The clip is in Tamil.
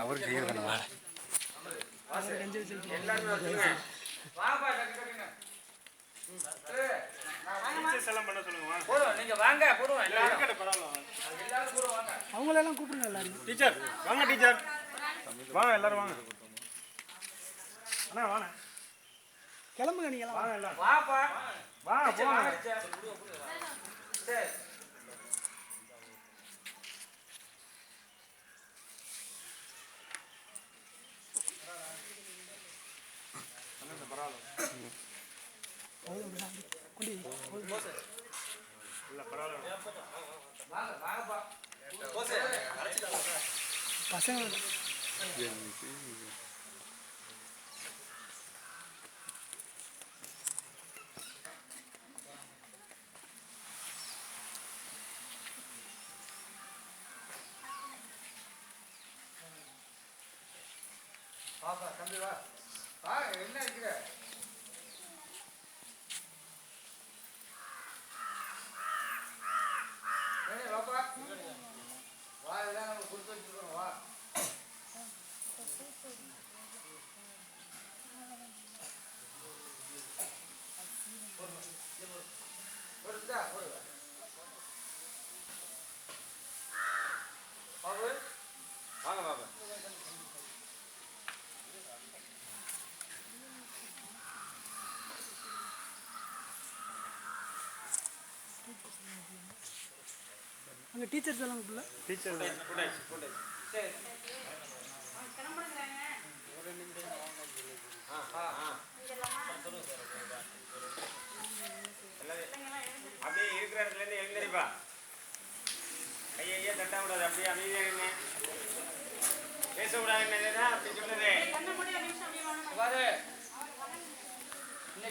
அவருக்கு செய்யறது நீங்க வாங்க போடுவோம் அவங்களெல்லாம் கூப்பிடுங்க எல்லாரும். டீச்சர் வாங்க, டீச்சர் வாங்க, எல்லாரும் வாங்க. அண்ணா வாங்க, கிளம்புங்க நீங்க எல்லாம். வாங்க எல்லாம் வாப்பா, வாங்க போங்க. சரி பசங்க பாப்பா தம்பி வா வா, என்ன இருக்கிற வாப்பா வா, இதெல்லாம் நம்ம கொடுத்து வச்சுருக்கோம். வா கொடுத்தா போடுவா பாபு, வாங்க பாப்பா. அங்கே டீச்சர்ஸ் எல்லாம் கூப்பிடல. டீச்சர் சரி அப்படியே இருக்கிற இடத்துல இருந்து எழுந்திரிப்பா. கையை தட்ட விடாது, அப்படியே அமைதியாக இருங்க. பேசக்கூடாதுன்னு அப்படி சொல்லுது.